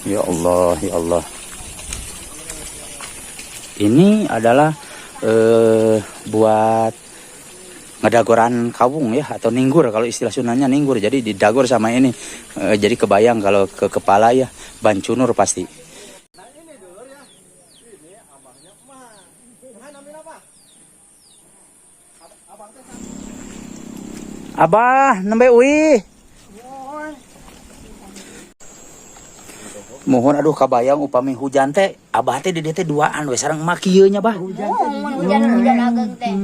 Ya Allah, ya Allah. Ini adalah buat ngedagoran kawung ya, atau ninggur kalau istilah Sundanya ninggur. Jadi didagor sama ini. Jadi kebayang kalau ke kepala ya, bancunur pasti. Abah, nembe uih. Mohon aduh kabayang upami hujan teh, abah teh di dieu teh duaan we sareng emak kieu nya, Bah. Hujan ageng teh.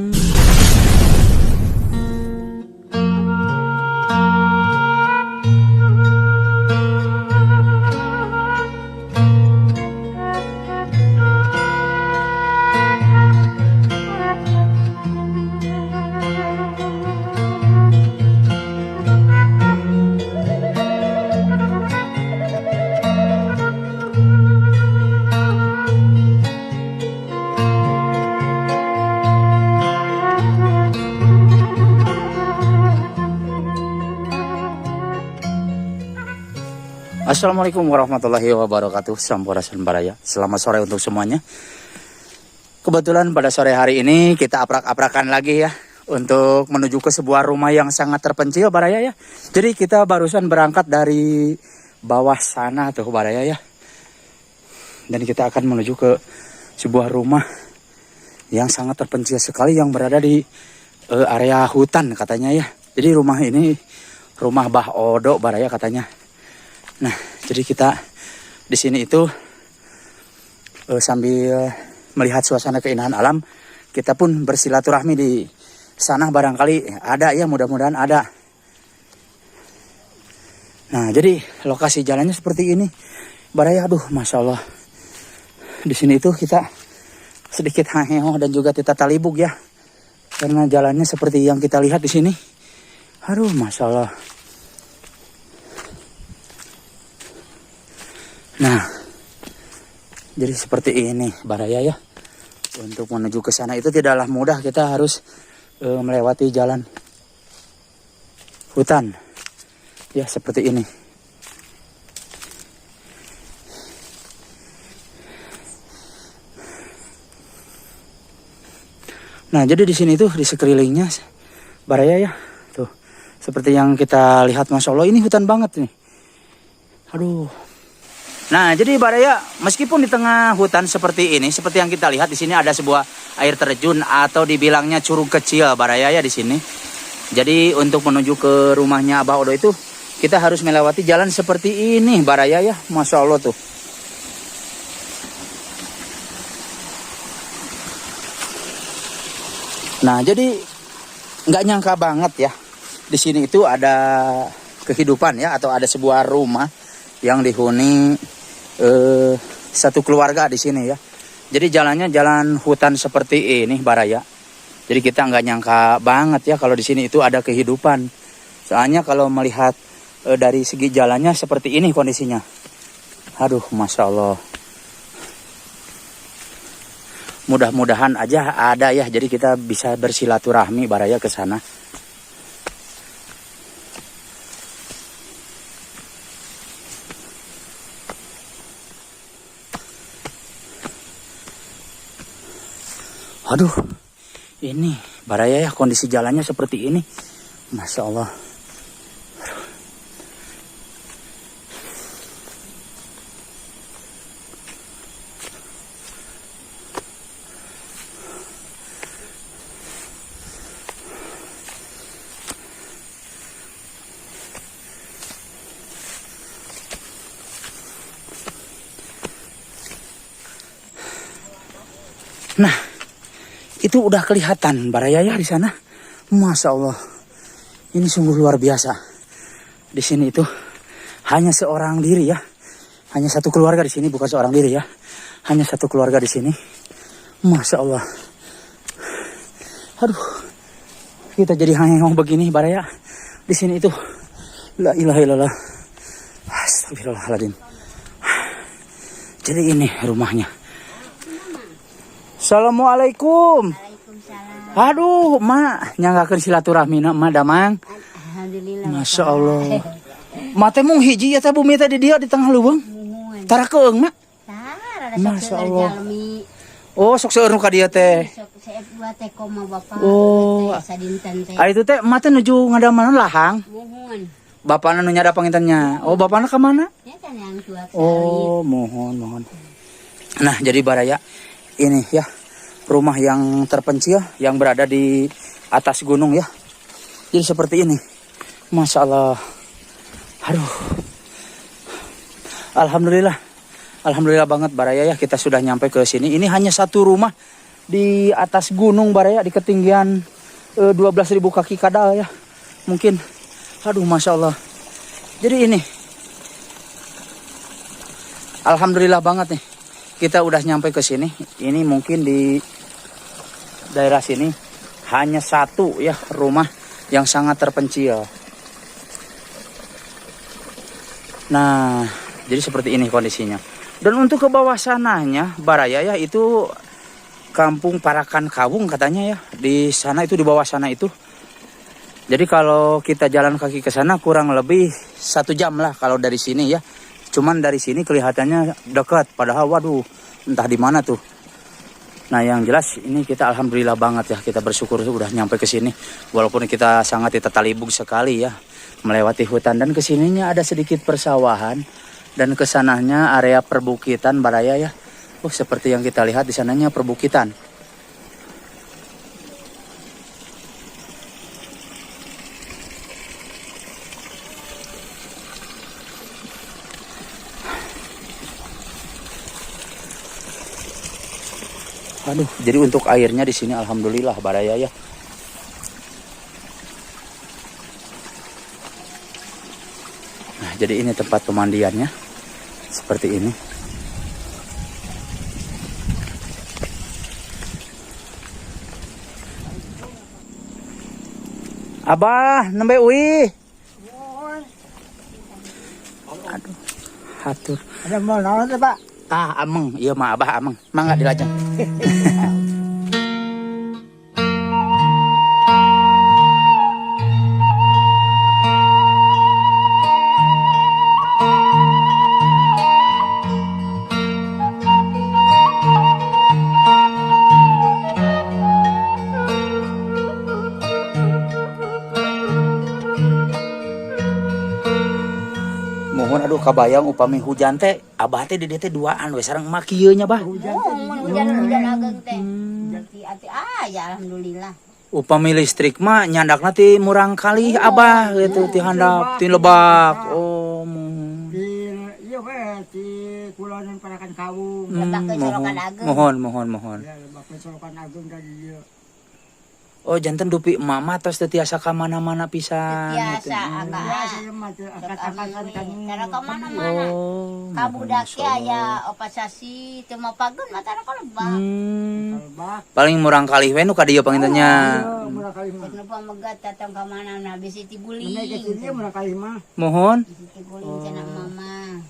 Assalamualaikum warahmatullahi wabarakatuh. Sampurasun baraya. Selamat sore untuk semuanya. Kebetulan pada sore hari ini kita aprak-aprakan lagi ya, untuk menuju ke sebuah rumah yang sangat terpencil baraya ya. Jadi kita barusan berangkat dari bawah sana tuh baraya ya. Dan kita akan menuju ke sebuah rumah yang sangat terpencil sekali yang berada di area hutan katanya ya. Jadi rumah ini rumah Bah Odo baraya katanya. Nah, jadi kita di sini itu sambil melihat suasana keindahan alam, kita pun bersilaturahmi di sana, barangkali ada ya, mudah-mudahan ada. Nah, jadi lokasi jalannya seperti ini. Baraya, aduh, masya Allah. Di sini itu kita sedikit haheo dan juga tita talibuk ya, karena jalannya seperti yang kita lihat di sini. Aduh, masya Allah. Nah, jadi seperti ini baraya ya. Untuk menuju ke sana itu tidaklah mudah, kita harus melewati jalan hutan. Ya, seperti ini. Nah, jadi di sini tuh di sekelilingnya baraya ya. Tuh, seperti yang kita lihat, masya Allah, ini hutan banget nih. Aduh. Nah, jadi baraya, meskipun di tengah hutan seperti ini, seperti yang kita lihat di sini ada sebuah air terjun atau dibilangnya curug kecil baraya ya di sini. Jadi untuk menuju ke rumahnya Abah Odo itu kita harus melewati jalan seperti ini baraya ya, masya Allah tuh. Nah, jadi nggak nyangka banget ya, di sini itu ada kehidupan ya, atau ada sebuah rumah yang dihuni satu keluarga di sini ya. Jadi jalannya jalan hutan seperti ini baraya. Jadi kita nggak nyangka banget ya kalau di sini itu ada kehidupan. Soalnya kalau melihat dari segi jalannya seperti ini kondisinya. Aduh, masya Allah. Mudah-mudahan aja ada ya. Jadi kita bisa bersilaturahmi baraya ke sana. Aduh, ini baraya ya, kondisi jalannya seperti ini. Masya Allah. Nah, itu udah kelihatan baraya ya di sana. Masya Allah. Ini sungguh luar biasa. Di sini itu hanya seorang diri ya. Hanya satu keluarga di sini, bukan seorang diri ya. Hanya satu keluarga di sini. Masya Allah. Aduh. Kita jadi hangeng begini baraya. Di sini itu la ilaha illallah. Astagfirullahaladzim. Jadi ini rumahnya. Assalamualaikum. Waalaikumsalam. Aduh, mak nyanggakeun silaturahmi na mak damang. Alhamdulillah. Masya Allah. Mak teh mung hiji ya teh bumi teh di dieu di tengah leuweung. Mual Tara keung mak. Tara, ada Masya sok Allah. jalmi. Oh sok seueur nu ka dieu teh. Sok saya buat teh koma bapak. Oh. Teh sadinten teh. Ari itu teh emak teh nuju ngadaman lahang. Mohon. Bapakna nu nyada pangintennya. Oh bapakna ka mana? Ya kan yang tua sawit. Oh mohon. Nah jadi Baraya ini ya rumah yang terpencil yang berada di atas gunung ya. Jadi seperti ini. Masya Allah. Aduh. Alhamdulillah banget Baraya ya kita sudah nyampe ke sini. Ini hanya satu rumah di atas gunung Baraya di ketinggian 12.000 kaki kadal ya. Mungkin aduh Masya Allah. Jadi ini alhamdulillah banget nih. Kita udah nyampe ke sini. Ini mungkin di daerah sini hanya satu ya rumah yang sangat terpencil. Nah, jadi seperti ini kondisinya. Dan untuk ke bawah sananya, Baraya ya itu Kampung Parakan Kawung katanya ya. Di sana itu di bawah sana itu. Jadi kalau kita jalan kaki ke sana kurang lebih 1 jam lah kalau dari sini ya. Cuman dari sini kelihatannya dekat, padahal waduh entah di mana tuh. Nah yang jelas ini kita alhamdulillah banget ya, kita bersyukur udah nyampe ke sini. Walaupun kita sangat talibung sekali ya melewati hutan, dan kesininya ada sedikit persawahan dan kesananya area perbukitan Baraya ya. Oh seperti yang kita lihat di sananya perbukitan. Aduh, jadi untuk airnya di sini alhamdulillah Baraya ya. Nah, jadi ini tempat pemandiannya. Seperti ini. Abah, nembe uwi. Aduh, hatur. Ada mau naon teh, Pak? Ah, ameng, iya mah Abah ameng. Mangga dilajeng. Mohon aduh kabayang upami hujan teh Abah teh di dieu teh duaan we sareng emak kieu nya Bah. Hujan ageng teh. Hati-hati aja alhamdulillah. Upami listrik mah nyandakna ti murang kali Abah gitu ti handap ti lebak. Oh mohon. Di ieu we di Kulon Parakan Kawung. Lebak ke Solokan Ageng. Mohon. Ya, lebak ke Solokan Agung dari ieu. Oh janten dupi emak mah tos teu tiasa ka mana-mana pisan. Biasa Ya, agak. saya mah teh angkat-angkatan kanu. Karena ke mana-mana. Oh. Kabudak Masya ya Allah. ya opasasi teu mau pageun mah tara ka lebak. Lebak. Paling murang kali we nu ka dieu pangintennya. Ieu murah kali mah. Cek nu megat datang ka mana na bisi ti guling. Ini ke sini murah kali mah. Mohon. Bisi ti guling cenah mama.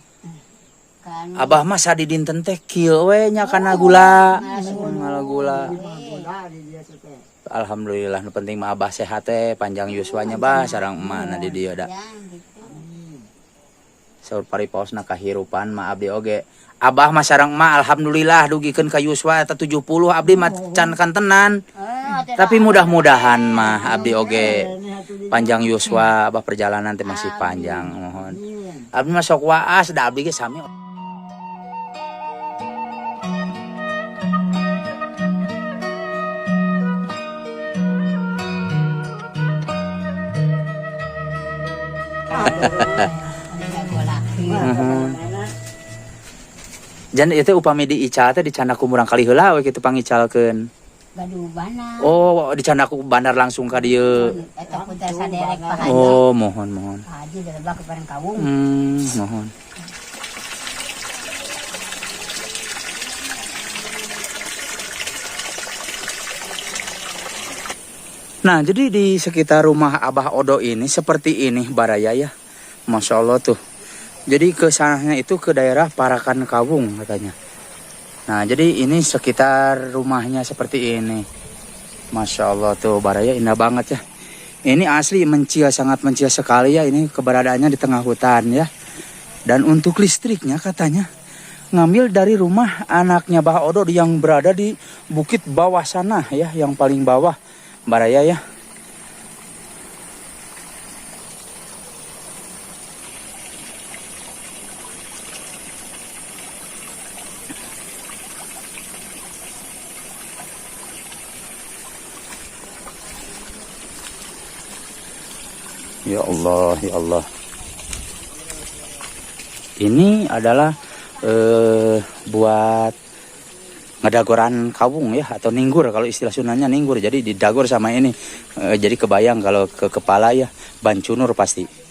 Kan Abah mah sadi dinten teh kieu we nya kana gula. Ngala gula. Bola di dia teh. Alhamdulillah nu penting mah Abah sehat teh panjang yuswanya Bah sareng emak na di dieu da. ya gitu. Saur paripaosna kahirupan mah abdi oge. Abah mah sareng emak alhamdulillah dugikeun ka yuswa eta 70 abdi mah can kantenan. Tapi mudah-mudahan mah abdi oge panjang yuswa Abah perjalanan teh masih panjang mohon. Abdi mah sok waas da abdi ge sami. Jan itu upami di ical teh dicandaku murang kali heula we kitu pangicalkeun. Gaduh bana. Oh, dicandaku bandar langsung ka dieu. Eta putar saderek pahaji. Oh, mohon. Pahaji da lebak ke Parakan Kawung. Mohon. Nah, jadi di sekitar rumah Abah Odo ini seperti ini Baraya ya. Masya Allah tuh. Jadi ke sananya itu ke daerah Parakan Kawung katanya. Nah, jadi ini sekitar rumahnya seperti ini. Masya Allah tuh Baraya indah banget ya. Ini asli mencia, sangat mencia sekali ya. Ini keberadaannya di tengah hutan ya. Dan untuk listriknya katanya ngambil dari rumah anaknya Bah Odo yang berada di bukit bawah sana ya, yang paling bawah Mbak Raya ya. Ya Allah, ya Allah. Ini adalah buat ngedagoran kawung ya, atau ninggur kalau istilah Sundanya ninggur. Jadi didagor sama ini. Jadi kebayang kalau ke kepala ya bancunur pasti.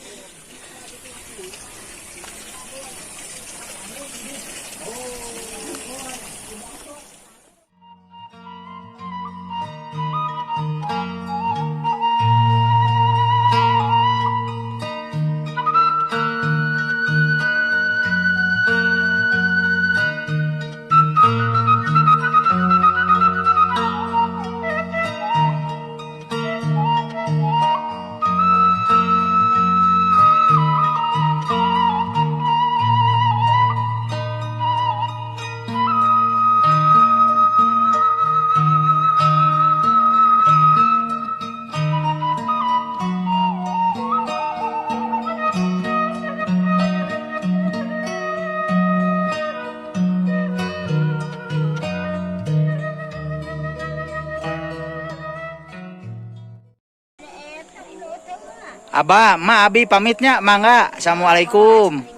Abah, Ma Abi pamitnya, mangga. Assalamualaikum.